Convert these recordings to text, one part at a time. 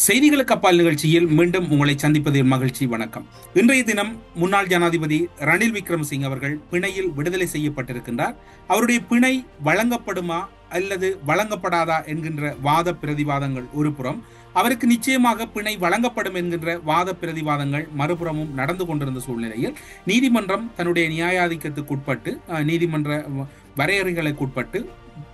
செய்திகளுக்கு அப்பால் நிகழ்ச்சியில் மீண்டும் உங்களை சந்திப்பதில் மகிழ்ச்சி. வணக்கம். இன்றைய தினம் முன்னாள் ஜனாதிபதி ரணில் விக்ரமசிங்க அவர்கள் பிணையில் விடுதலை செய்யப்பட்டிருக்கின்றார். அவருடைய பிணை வழங்கப்படுமா அல்லது வழங்கப்படாதா என்கின்ற வாத பிரதிவாதங்கள் ஒரு புறம், அவருக்கு நிச்சயமாக பிணை வழங்கப்படும் என்கின்ற வாத பிரதிவாதங்கள் மறுபுறமும் நடந்து கொண்டிருந்த சூழ்நிலையில் நீதிமன்றம் தன்னுடைய நியாயாதிக்கத்துக்குட்பட்டு நீதிமன்ற வரையறைகளுக்குட்பட்டு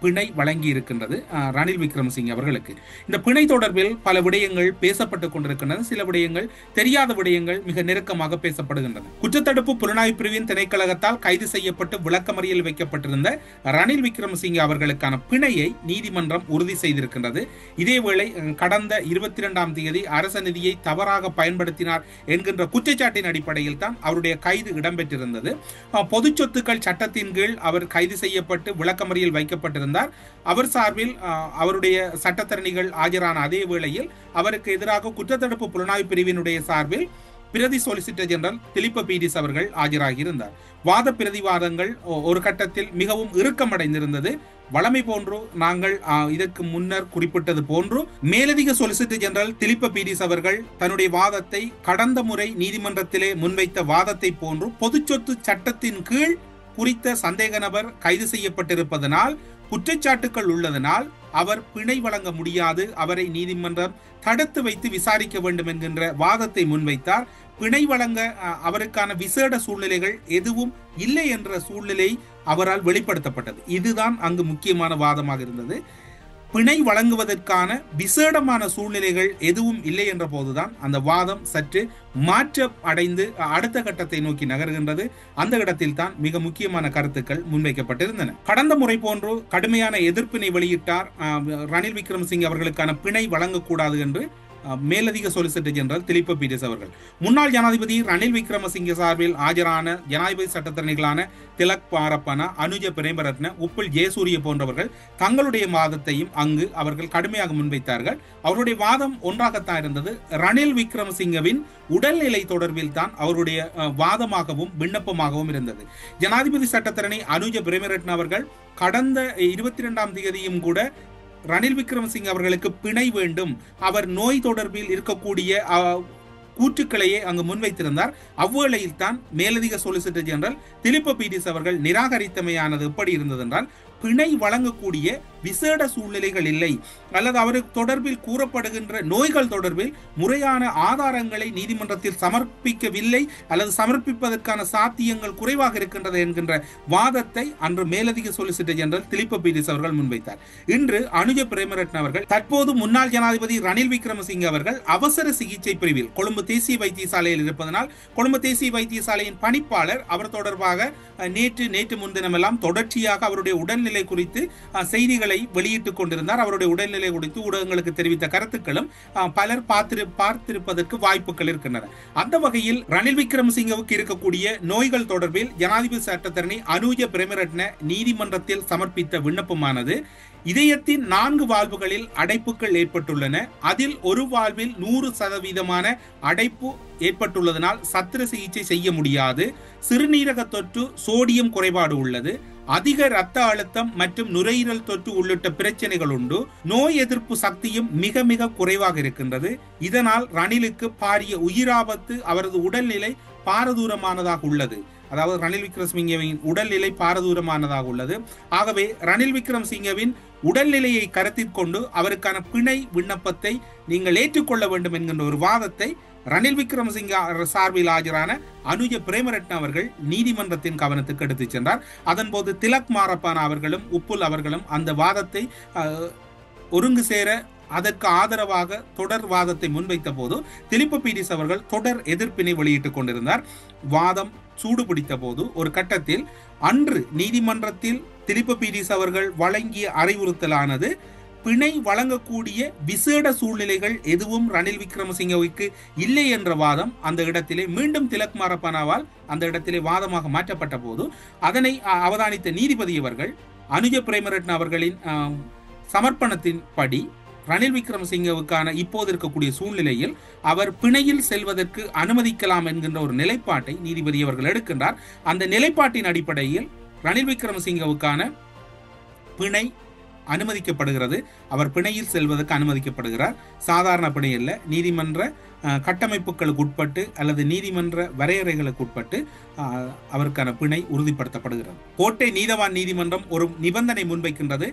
பிணை வழங்கி இருக்கின்றது ரணில் விக்ரமசிங்கே அவர்களுக்கு. இந்த பிணை தொடர்பில் பல விடயங்கள் பேசப்பட்டுக் கொண்டிருக்கின்றன. சில விடயங்கள், தெரியாத விடயங்கள் மிக நெருக்கமாக பேசப்படுகின்றன. குற்றத்தடுப்பு புலனாய்வு பிரிவின் திணைக்களகத்தால் கைது செய்யப்பட்டு விளக்கமறியல் வைக்கப்பட்டிருந்த ரணில் விக்ரமசிங்கே அவர்களுக்கான பிணையை நீதிமன்றம் உறுதி செய்திருக்கின்றது. இதேவேளை கடந்த 22ஆம் தேதி அரச நிதியை தவறாக பயன்படுத்தினார் என்கின்ற குற்றச்சாட்டின் அடிப்படையில் தான் அவருடைய கைது இடம்பெற்றிருந்தது. பொது சொத்துக்கள் சட்டத்தின் கீழ் அவர் கைது செய்யப்பட்டு விளக்கமறியல் வைக்கப்பட்டு இருந்தார். அவர் சார்பில் அவருடைய சட்டத்தரணிகள் ஆஜரான அதே வேளையில் அவருக்கு எதிராக குற்றத்தடுப்பு புலனாய்வு பிரிவினுடைய சார்பில் பிரதி சொலிசிட்டர் ஜெனரல் திலிப்ப பீரிஸ் அவர்கள் ஆஜராகி இருந்தார். வாத பிரதிவாதங்கள் ஒரு கட்டத்தில் மிகவும் இறுக்கமடைந்திருந்தது. வளமை போன்று நாங்கள் இதற்கு முன்னர் குறிப்பிட்டது போன்று மேலதிக சொலிசிட்டர் ஜெனரல் திலிப்ப பீரிஸ் அவர்கள் தன்னுடைய வாதத்தை கடந்த முறை நீதிமன்றத்திலே முன்வைத்த வாதத்தை போன்று பொது சொத்து சட்டத்தின் கீழ் குறித்த சந்தேக நபர் கைது செய்யப்பட்டிருப்பதனால், குற்றச்சாட்டுகள் உள்ளதனால் அவர் பிணை வழங்க முடியாது, அவரை நீதிமன்றம் தடுத்து வைத்து விசாரிக்க வேண்டும் என்கின்ற வாதத்தை முன்வைத்தார். பிணை வழங்க அவருக்கான விசேட சூழ்நிலைகள் எதுவும் இல்லை என்ற சூழ்நிலை அவரால் வெளிப்படுத்தப்பட்டது. இதுதான் அங்கு முக்கியமான வாதமாக இருந்தது. பிணை வழங்குவதற்கான விசேடமான சூழ்நிலைகள் எதுவும் இல்லை என்ற போதுதான் அந்த வாதம் சற்று மாற்றம் அடைந்து அடுத்த கட்டத்தை நோக்கி நகர்கின்றது. அந்த இடத்தில் தான் மிக முக்கியமான கருத்துக்கள் முன்வைக்கப்பட்டிருந்தன. கடந்த முறை போன்று கடுமையான எதிர்ப்பினை வெளியிட்டார் ரணில் விக்ரமசிங்கே அவர்களுக்கான பிணை வழங்கக்கூடாது என்று மேலதிக சொலிசிட்டர் ஜெனரல் திலிப்ப பீரிஸ் அவர்கள். முன்னாள் ஜனாதிபதி ரணில் விக்ரமசிங்கே சார்பில் ஆஜரான ஜனாதிபதி சட்டத்தரணிகளான திலக் பாரப்பன, அனுஜ பிரேமரத்ன, உப்புல் ஜெயசூரிய போன்றவர்கள் தங்களுடைய வாதத்தையும் அங்கு அவர்கள் கடுமையாக முன்வைத்தார்கள். அவருடைய வாதம் ஒன்றாகத்தான் இருந்தது. ரணில் விக்ரமசிங்கவின் உடல்நிலை தொடர்பில் தான் அவருடைய வாதமாகவும் விண்ணப்பமாகவும் இருந்தது. ஜனாதிபதி சட்டத்தரணி அனுஜ பிரேமரத்ன அவர்கள் கடந்த 22ஆம் தேதியும் கூட ரணில் விக்ரமசிங்கே அவர்களுக்கு பிணை வேண்டும், அவர் நோய் தொடர்பில் இருக்கக்கூடிய கூற்றுக்களையே அங்கு முன்வைத்திருந்தார். அவ்வேளையில் தான் மேலதிக சொலிசிட்டர் ஜெனரல் திலிப்ப பீரிஸ் அவர்கள் நிராகரித்தமையானது எப்படி இருந்தது என்றால், பிணை வழங்கக்கூடிய விசேட சூழ்நிலைகள் இல்லை அல்லது அவருக்கு தொடர்பில் கூறப்படுகின்ற நோய்கள் தொடர்பில் முறையான ஆதாரங்களை நீதிமன்றத்தில் சமர்ப்பிக்கவில்லை அல்லது சமர்ப்பிப்பதற்கான சாத்தியங்கள் குறைவாக இருக்கின்றது என்கின்ற வாதத்தை அன்று மேலதிக சொலிசிட்டர் ஜெனரல் திலிப்ப பீரிஸ் அவர்கள் முன்வைத்தார். இன்று அனுஜ பிரேமரத்ன அவர்கள், தற்போது முன்னாள் ஜனாதிபதி ரணில் விக்ரமசிங்கே அவர்கள் அவசர சிகிச்சை பிரிவில் கொழும்பு தேசிய வைத்தியசாலையில் இருப்பதனால் கொழும்பு தேசிய வைத்தியசாலையின் பணிப்பாளர் அவர் தொடர்பாக நேற்று முன்தினமெல்லாம் தொடர்ச்சியாக அவருடைய உடல்நிலை குறித்து செய்திகளை வெளியிட்டுக் கொண்டிருந்தார். அவருடைய உடல்நிலை குறித்து ஊடகங்களுக்கு தெரிவித்த கருத்துக்களும் பலர் பார்த்திருப்பதற்கு வாய்ப்புகள் இருக்கின்றன. அந்த வகையில் ரணில் விக்ரமசிங்கவுக்கு இருக்கக்கூடிய நோய்கள் தொடர்பில் ஜனாதிபதி சட்டத்தரணி அனுஜ பிரேமரத்ன நீதிமன்றத்தில் சமர்ப்பித்த விண்ணப்பமானது, இதயத்தின் 4 வால்வுகளில் அடைப்புகள் ஏற்பட்டுள்ளன, அதில் ஒரு வால்வில் 100% அடைப்பு ஏற்பட்டுள்ளதனால் சத்திர சிகிச்சை செய்ய முடியாது, சிறுநீரக தொற்று, சோடியம் குறைபாடு உள்ளது, அதிக இரத்த அழுத்தம் மற்றும் நுரையீரல் தொற்று உள்ளிட்ட பிரச்சனைகள் உண்டு, நோய் எதிர்ப்பு சக்தியும் மிக மிக குறைவாக இருக்கின்றது. இதனால் ரணிலுக்கு பாரிய உயிராபத்து, அவரது உடல்நிலை பாரதூரமானதாக உள்ளது. அதாவது ரணில் விக்ரமசிங்கவின் உடல்நிலை பாரதூரமானதாக உள்ளது. ஆகவே ரணில் விக்ரமசிங்கவின் உடல்நிலையை கருத்தில் கொண்டு அவருக்கான பிணை விண்ணப்பத்தை நீங்கள் ஏற்றுக்கொள்ள வேண்டும் என்கின்ற ஒரு வாதத்தை ரணில் விக்ரமசிங்கே சார்பில் ஆஜரான அனுஜ பிரேமரத்ன அவர்கள் நீதிமன்றத்தின் கவனத்துக்கு எடுத்துச் சென்றார். அதன் போது திலக் மாரப்பான அவர்களும் உப்புல் அவர்களும் அந்த வாதத்தை ஒருங்கு சேர அதற்கு ஆதரவாக தொடர் வாதத்தை முன்வைத்த போது திலிப்ப பீரிஸ் அவர்கள் தொடர் எதிர்ப்பினை வெளியிட்டுக் கொண்டிருந்தார். வாதம் சூடுபிடித்த போது ஒரு கட்டத்தில் அன்று நீதிமன்றத்தில் திலிப்ப பீரிஸ் அவர்கள் வழங்கிய அறிவுறுத்தலானது, பிணை வழங்கக்கூடிய விசேட சூழ்நிலைகள் எதுவும் ரணில் விக்ரமசிங்கவுக்கு இல்லை என்ற வாதம் அந்த இடத்திலே மீண்டும் திலக் மாரப்பானாவால் அந்த இடத்திலே வாதமாக மாற்றப்பட்ட போது அதனை அவதானித்த நீதிபதி அவர்கள் அனுஜ பிரேமரத்ன அவர்களின் சமர்ப்பணத்தின் படி ரணில் விக்ரமசிங்கவுக்கான இப்போது இருக்கக்கூடிய சூழ்நிலையில் அவர் பிணையில் செல்வதற்கு அனுமதிக்கலாம் என்கின்ற ஒரு நிலைப்பாட்டை நீதிபதி அவர்கள் எடுக்கின்றார். அந்த நிலைப்பாட்டின் அடிப்படையில் ரணில் விக்ரமசிங்கவுக்கான பிணை அனுமதிக்கப்படுகிறது. அவர் பிணையில் செல்வதற்கு அனுமதிக்கப்படுகிறார். சாதாரண பிணை அல்ல, நீதிமன்ற கட்டமைப்புகளுக்கு உட்பட்டு அல்லது நீதிமன்ற வரையறைகளுக்கு உட்பட்டு அவருக்கான பிணை உறுதிப்படுத்தப்படுகிறது. கோட்டை நீதவான் நீதிமன்றம் ஒரு நிபந்தனை முன்வைக்கின்றது.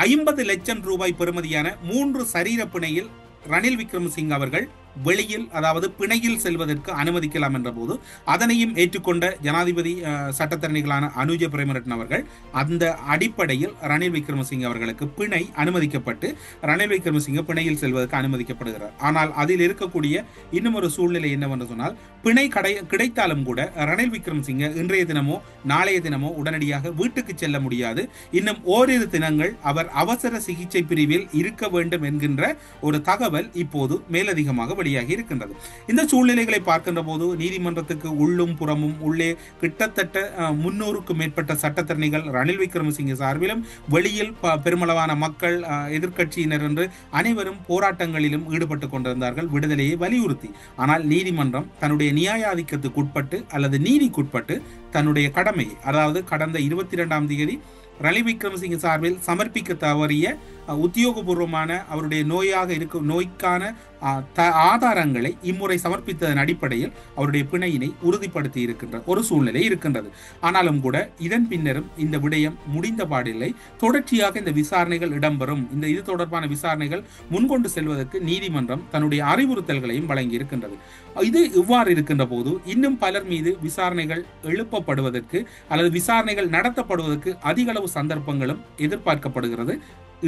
50 லட்சம் ரூபாய் பெறுமதியான 3 சரீர பிணையில் ரணில் விக்ரமசிங்க அவர்கள் வெளியில், அதாவது பிணையில் செல்வதற்கு அனுமதிக்கலாம் என்ற போது அதனையும் ஏற்றுக்கொண்ட ஜனாதிபதி சட்டத்தரணிகளான அனுஜ பிரேமரட்ன அவர்கள் அந்த அடிப்படையில் ரணில் விக்ரமசிங்க அவர்களுக்கு பிணை அனுமதிக்கப்பட்டு ரணில் விக்ரமசிங்க பிணையில் செல்வதற்கு அனுமதிக்கப்படுகிறார். ஆனால் அதில் இருக்கக்கூடிய இன்னும் ஒரு சூழ்நிலை என்னவென்று சொன்னால், பிணை கிடைத்தாலும் கூட ரணில் விக்ரமசிங்க இன்றைய தினமோ நாளைய தினமோ உடனடியாக வீட்டுக்கு செல்ல முடியாது. இன்னும் ஓரிரு தினங்கள் அவர் அவசர சிகிச்சை பிரிவில் இருக்க வேண்டும் என்கின்ற ஒரு தகவல் இப்போது மேலதிகமாக வெளியாகி இருக்கின்றது. இந்த சூழ்நிலைகளை பார்க்கின்ற போது நீதிமன்றத்துக்கு உள்ளும் புறமும் உள்ளே கிட்டத்தட்ட 300க்கும் மேற்பட்ட சட்டத்தரணிகள் ரணில் விக்ரமசிங்க சார்பிலும் வெளியில் பெருமளவான மக்கள், எதிர்க்கட்சியினர் என்று அனைவரும் போராட்டங்களிலும் ஈடுபட்டுக் கொண்டிருந்தார்கள் விடுதலையை வலியுறுத்தி. ஆனால் நீதிமன்றம் தன்னுடைய நியாயாதிக்கத்துக்கு உட்பட்டு அல்லது நீதிக்குட்பட்டு தன்னுடைய கடமை, அதாவது கடந்த 22ஆம் தேதி ரணில் விக்ரமசிங்க சார்பில் சமர்ப்பிக்க தவறிய உத்தியோகபூர்வமான அவருடைய நோய்க்கான ஆதாரங்களை இம்முறை சமர்ப்பித்ததன் அடிப்படையில் அவருடைய பிணையினை உறுதிப்படுத்தி இருக்கின்ற ஒரு சூழ்நிலை இருக்கின்றது. ஆனாலும் கூட இதன் பின்னரும் இந்த விடயம் முடிந்த பாடில்லை. தொடர்ச்சியாக இந்த விசாரணைகள் இடம்பெறும். இது தொடர்பான விசாரணைகள் முன்கொண்டு செல்வதற்கு நீதிமன்றம் தன்னுடைய அறிவுறுத்தல்களையும் வழங்கி இருக்கின்றது. இது இவ்வாறு இருக்கின்ற போது இன்னும் பலர் மீது விசாரணைகள் எழுப்பப்படுவதற்கு அல்லது விசாரணைகள் நடத்தப்படுவதற்கு அதிக அளவு சந்தர்ப்பங்களும் எதிர்பார்க்கப்படுகிறது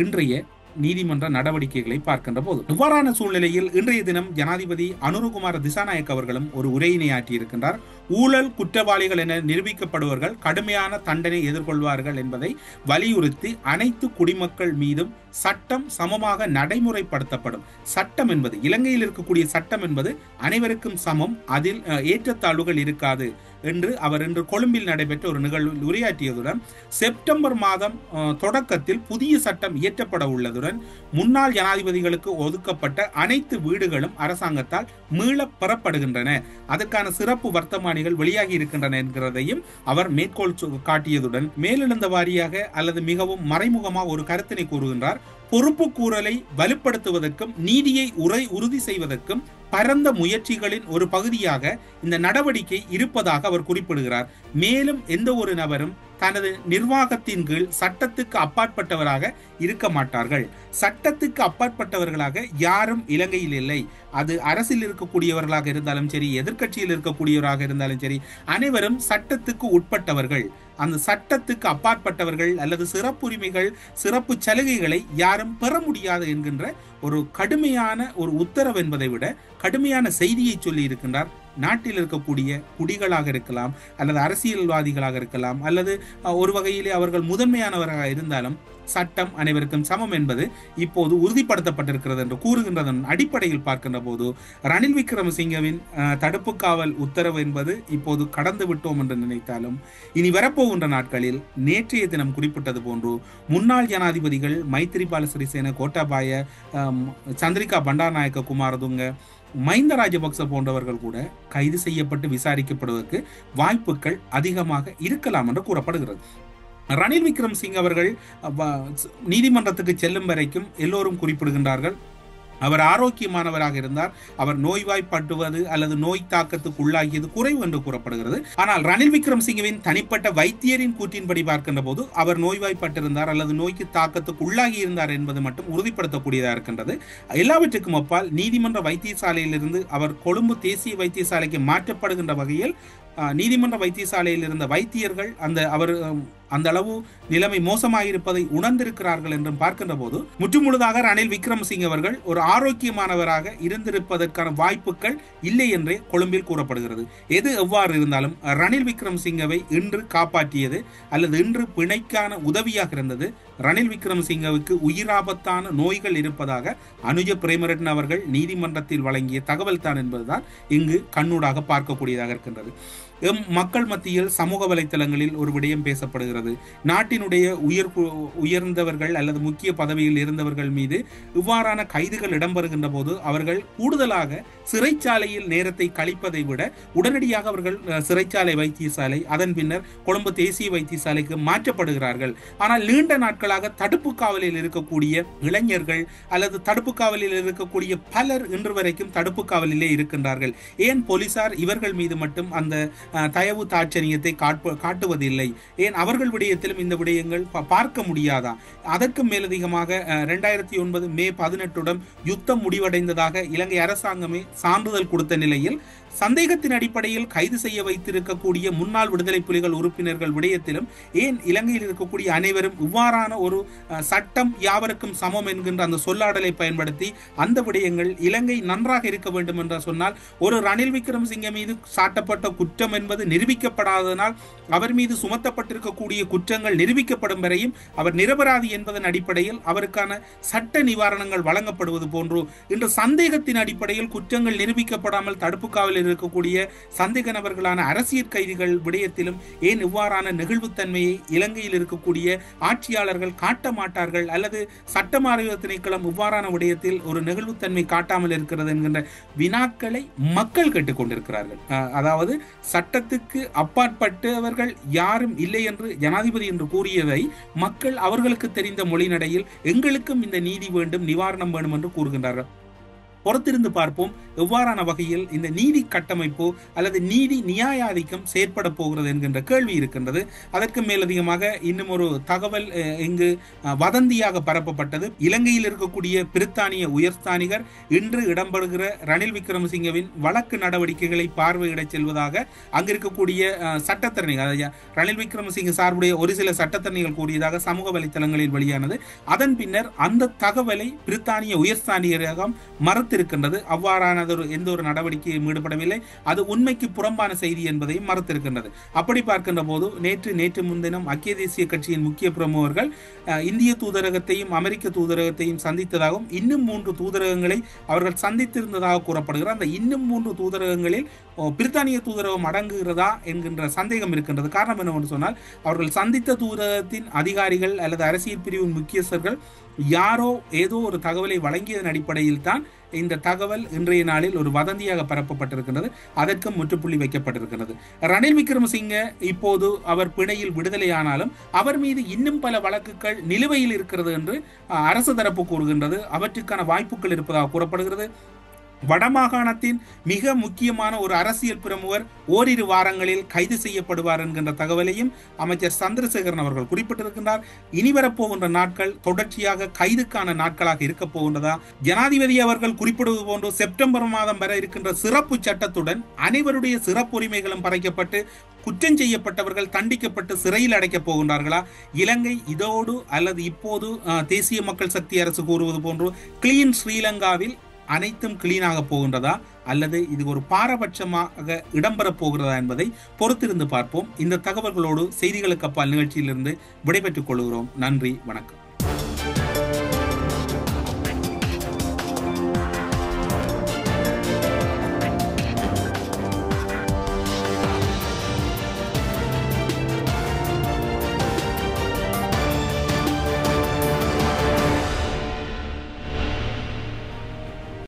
இன்றைய நீதிமன்ற நடவடிக்கைகளை பார்க்கின்ற போது. இவ்வாறான சூழ்நிலையில் இன்றைய தினம் ஜனாதிபதி அனுரகுமார திசாநாயக்க அவர்களும் ஒரு உரையினை ஆற்றியிருக்கின்றார். ஊழல் குற்றவாளிகள் என நிரூபிக்கப்படுவர்கள் கடுமையான தண்டனை எதிர்கொள்வார்கள் என்பதை வலியுறுத்தி அனைத்து குடிமக்கள் மீதும் சட்டம் சமமாக நடைமுறைப்படுத்தப்படும். சட்டம் என்பது, இலங்கையில் இருக்கக்கூடிய சட்டம் என்பது அனைவருக்கும் சமம், அதில் ஏற்றத்தாழ்வுகள் இருக்காது என்று அவர் இன்று கொழும்பில் நடைபெற்ற ஒரு நிகழ்வில் உரையாற்றியதுடன், செப்டம்பர் மாதம் தொடக்கத்தில் புதிய சட்டம் இயற்றப்பட உள்ளதுடன் முன்னாள் ஜனாதிபதிகளுக்கு ஒதுக்கப்பட்ட அனைத்து வீடுகளும் அரசாங்கத்தால் மீள பெறப்படுகின்றன, அதற்கான சிறப்பு வர்த்தமானிகள் வெளியாகி இருக்கின்றன என்கிறதையும் அவர் மேற்கோள் காட்டியதுடன் மேலெழுந்த வாரியாக அல்லது மிகவும் மறைமுகமாக ஒரு கருத்தினை கூறுகின்றார். பொறுப்பு கூறலை வலுப்படுத்துவதற்கும் நீதியை உறுதி செய்வதற்கும் பரந்த முயற்சிகளின் ஒரு பகுதியாக இந்த நடவடிக்கை இருப்பதாக அவர் குறிப்பிடுகிறார். மேலும் எந்த ஒரு நபரும் தனது நிர்வாகத்தின் கீழ் சட்டத்துக்கு அப்பாற்பட்டவராக இருக்க மாட்டார்கள். சட்டத்துக்கு அப்பாற்பட்டவர்களாக யாரும் இலங்கையில் இல்லை. அது அரசில் இருக்கக்கூடியவர்களாக இருந்தாலும் சரி, எதிர்க்கட்சியில் இருக்கக்கூடியவராக இருந்தாலும் சரி, அனைவரும் சட்டத்துக்கு உட்பட்டவர்கள். அந்த சட்டத்துக்கு அப்பாற்பட்டவர்கள் அல்லது சிறப்புரிமைகள், சிறப்பு சலுகைகளை யாரும் பெற முடியாது என்கின்ற ஒரு கடுமையான ஒரு உத்தரவு என்பதை விட கடுமையான செய்தியை சொல்லி இருக்கின்றார். நாட்டில் இருக்கக்கூடிய குடிகளாக இருக்கலாம் அல்லது அரசியல்வாதிகளாக இருக்கலாம் அல்லது ஒரு வகையிலே அவர்கள் முதன்மையானவராக இருந்தாலும் சட்டம் அனைவருக்கும் சமம் என்பது இப்போது உறுதிப்படுத்தப்பட்டிருக்கிறது என்று கூறுகின்றதன் அடிப்படையில் பார்க்கின்ற போது ரணில் விக்ரமசிங்கவின் தடுப்பு காவல் உத்தரவு என்பது இப்போது கடந்து விட்டோம் என்று நினைத்தாலும் இனி வரப்போகின்ற நாட்களில் நேற்றைய தினம் குறிப்பிட்டது போன்று முன்னாள் ஜனாதிபதிகள் மைத்திரிபால சிறிசேன, கோட்டாபாய, சந்திரிகா பண்டாரநாயக்க குமாரதுங்க, மஹிந்த ராஜபக்ச போன்றவர்கள் கூட கைது செய்யப்பட்டு விசாரிக்கப்படுவதற்கு வாய்ப்புகள் அதிகமாக இருக்கலாம் என்று கூறப்படுகிறது. ரணில் விக்ரமசிங்க அவர்கள் நீதிமன்றத்துக்கு செல்லும் வரைக்கும் எல்லோரும் குறிப்பிடுகின்றார்கள் அவர் ஆரோக்கியமானவராக இருந்தார், அவர் நோய்வாய்ப்பட்டுவது அல்லது நோய் தாக்கத்துக்கு உள்ளாகியது குறைவு என்று கூறப்படுகிறது. ஆனால் ரணில் விக்ரமசிங்கவின் தனிப்பட்ட வைத்தியரின் கூற்றின்படி பார்க்கின்ற போது அவர் நோய்வாய்ப்பட்டிருந்தார் அல்லது நோய்க்கு தாக்கத்துக்கு உள்ளாகி இருந்தார் என்பது மட்டும் உறுதிப்படுத்தக்கூடியதாக இருக்கின்றது. எல்லாவற்றுக்கும் அப்பால் நீதிமன்ற வைத்தியசாலையிலிருந்து அவர் கொழும்பு தேசிய வைத்தியசாலைக்கு மாற்றப்படுகின்ற வகையில் நீதிமன்ற வைத்தியசாலையில் இருந்த வைத்தியர்கள் அந்த அளவு நிலைமை மோசமாக இருப்பதை உணர்ந்திருக்கிறார்கள் என்றும் பார்க்கின்ற போது முற்றுமுழுதாக ரணில் விக்ரமசிங்க அவர்கள் ஒரு ஆரோக்கியமானவராக இருந்திருப்பதற்கான வாய்ப்புகள் இல்லை என்றே கொழும்பில் கூறப்படுகிறது. எது எவ்வாறு இருந்தாலும் ரணில் விக்ரமசிங்கவை இன்று காப்பாற்றியது அல்லது இன்று பிணைக்கான உதவியாக இருந்தது ரணில் விக்ரமசிங்கவுக்கு உயிராபத்தான நோய்கள் இருப்பதாக அனுஜ பிரேமரட்ன அவர்கள் நீதிமன்றத்தில் வழங்கிய தகவல் தான் என்பதுதான் இங்கு கண்ணூடாக பார்க்கக்கூடியதாக இருக்கின்றது. மக்கள் மத்தியில் சமூக வலைத்தளங்களில் ஒரு விடயம் பேசப்படுகிறது. நாட்டினுடைய உயர்ந்தவர்கள் அல்லது முக்கிய பதவியில் இருந்தவர்கள் மீது இவ்வாறான கைதுகள் இடம்பெறுகின்ற போது அவர்கள் கூடுதலாக சிறைச்சாலையில் நேரத்தை கழிப்பதை விட உடனடியாக அவர்கள் சிறைச்சாலை வைத்தியசாலை அதன் பின்னர் கொழும்பு தேசிய வைத்தியசாலைக்கு மாற்றப்படுகிறார்கள். ஆனால் நீண்ட நாட்களாக காலங்களாக தடுப்பு காவலில் இருக்கக்கூடிய இளைஞர்கள் அல்லது தடுப்பு காவலில் இருக்கக்கூடிய பலர் இன்று வரைக்கும் தடுப்பு காவலிலே இருக்கின்றார்கள். ஏன் போலீசார் இவர்கள் மீது மட்டும் அந்த தயவு தாட்சணியத்தை காட்டுவதில்லை? ஏன் அவர்கள் விடயத்திலும் இந்த விடயங்கள் பார்க்க முடியாதா? அதற்கு மேலதிகமாக 2009 மே 18 யுத்தம் முடிவடைந்ததாக இலங்கை அரசாங்கமே சான்றிதழ் கொடுத்த நிலையில் சந்தேகத்தின் அடிப்படையில் கைது செய்ய வைத்திருக்கக்கூடிய முன்னாள் விடுதலை புலிகள் உறுப்பினர்கள் விடயத்திலும் ஏன் இலங்கையில் இருக்கக்கூடிய அனைவரும் இவ்வாறான ஒரு சட்டம் யாவருக்கும் சமம் என்கின்ற அந்த சொல்லாடலை பயன்படுத்தி அந்த விடயங்கள் இலங்கை நன்றாக இருக்க வேண்டும் என்று சொன்னால் ஒரு ரணில் விக்ரமசிங்க மீது சாட்டப்பட்ட குற்றம் என்பது நிரூபிக்கப்படாததனால் அவர் மீது சுமத்தப்பட்டிருக்கக்கூடிய குற்றங்கள் நிரூபிக்கப்படும் வரையும் அவர் நிரபராதி என்பதன் அடிப்படையில் அவருக்கான சட்ட நிவாரணங்கள் வழங்கப்படுவது போன்று இன்று சந்தேகத்தின் அடிப்படையில் குற்றங்கள் நிரூபிக்கப்படாமல் தடுப்பு காவலில் இருக்கக்கூடிய சந்தேக நபர்களான அரசியல் கைதிகள் விடயத்திலும் ஏன் இவ்வாறான நெகிழ்வுத்தன்மையை இலங்கையில் இருக்கக்கூடிய ஆட்சியாளர்கள் காட்ட மாட்டார்கள்? அல்லது சட்டமாறிவு திணைக்களம் இவ்வாறான விடயத்தில் ஒரு நெகிழ்வுத்தன்மை காட்டாமல் இருக்கிறது என்கின்ற வினாக்களை மக்கள் கேட்டுக்கொண்டிருக்கிறார்கள். அதாவது சட்டத்துக்கு அப்பாற்பட்டவர்கள் யாரும் இல்லை என்று ஜனாதிபதி என்று கூறியதை மக்கள் அவர்களுக்கு தெரிந்த மொழிநடையில் எங்களுக்கும் இந்த நீதி வேண்டும், நிவாரணம் வேண்டும் என்று கூறுகின்றார்கள். பொறுத்திருந்து பார்ப்போம் எவ்வாறான வகையில் இந்த நீதி கட்டமைப்பு அல்லது நீதி நியாயாதிக்கம் செயற்பட போகிறது என்கின்ற கேள்வி இருக்கின்றது. அதற்கு மேலதிகமாக இன்னும் ஒரு தகவல் இங்கு வதந்தியாக பரப்பப்பட்டது. இலங்கையில் இருக்கக்கூடிய பிரித்தானிய உயர்ஸ்தானிகர் இன்று இடம்பெறுகிற ரணில் விக்ரமசிங்கவின் வழக்கு நடவடிக்கைகளை பார்வையிட செல்வதாக அங்கிருக்கக்கூடிய சட்டத்தரணிகள், ரணில் விக்ரமசிங்க சார்புடைய ஒரு சில சட்டத்தரணிகள் கூறியதாக சமூக வலைத்தளங்களில் வெளியானது. அதன் பின்னர் அந்த தகவலை பிரித்தானிய உயர்ஸ்தானிகரகம் மறுத்திருக்கின்றது. அவ்வாறான எந்த ஒரு நடவடிக்கையும் ஈடுபடவில்லை, அது உண்மைக்கு புறம்பான செய்தி என்பதையும் மறுத்திருக்கின்றது. அப்படி பார்க்கின்ற போது நேற்று முன்தினம் ஐக்கிய தேசிய கட்சியின் முக்கிய பிரமுகர்கள் இந்திய தூதரகத்தையும் அமெரிக்க தூதரகத்தையும் சந்தித்ததாகவும் இன்னும் 3 தூதரகங்களை அவர்கள் சந்தித்திருந்ததாக கூறப்படுகிறது. அந்த இன்னும் 3 தூதரகங்களில் பிரித்தானிய தூதரகம் அடங்குகிறதா என்கின்ற சந்தேகம் இருக்கின்றது. காரணம் என்னவென்று சொன்னால் அவர்கள் சந்தித்த தூதரகத்தின் அதிகாரிகள் அல்லது அரசியல் பிரிவின் முக்கியஸ்தர்கள் யாரோ ஏதோ ஒரு தகவலை வழங்கியதன் அடிப்படையில் தான் இந்த தகவல் இன்றைய நாளில் ஒரு வதந்தியாக பரப்பப்பட்டிருக்கிறது. அதற்கும் முற்றுப்புள்ளி வைக்கப்பட்டிருக்கிறது. ரணில் விக்ரமசிங்க இப்போது அவர் பிணையில் விடுதலையானாலும் அவர் மீது இன்னும் பல வழக்குகள் நிலுவையில் இருக்கிறது என்று அரசு தரப்பு கூறுகின்றது. அவற்றுக்கான வாய்ப்புகள் இருப்பதாக கூறப்படுகிறது. வடமாகாணத்தின் மிக முக்கியமான ஒரு அரசியல் பிரமுகர் ஓரிரு வாரங்களில் கைது செய்யப்படுவார் என்கின்ற தகவலையும் அமைச்சர் சந்திரசேகரன் அவர்கள் குறிப்பிட்டிருக்கின்றார். இனி வரப்போகின்ற நாட்கள் தொடர்ச்சியாக கைதுக்கான நாட்களாக இருக்க போகின்றதா? ஜனாதிபதி அவர்கள் குறிப்பிடுவது போன்று செப்டம்பர் மாதம் வரை இருக்கின்ற சிறப்பு சட்டத்துடன் அனைவருடைய சிறப்புரிமைகளும் பறைக்கப்பட்டு குற்றம் செய்யப்பட்டவர்கள் தண்டிக்கப்பட்டு சிறையில் அடைக்கப் போகின்றார்களா? இலங்கை இதோடு அல்லது இப்போது தேசிய மக்கள் சக்தி அரசு கூறுவது போன்று கிளீன் ஸ்ரீலங்காவில் அனைத்தும் கிளீனாக போகின்றதா அல்லது இது ஒரு பாரபட்சமாக இடம்பெறப் போகிறதா என்பதை பொறுத்திருந்து பார்ப்போம். இந்த தகவல்களோடு செய்திகளுக்கு அப்பால் நிகழ்ச்சியிலிருந்து விடைபெற்றுக் கொள்கிறோம். நன்றி, வணக்கம்.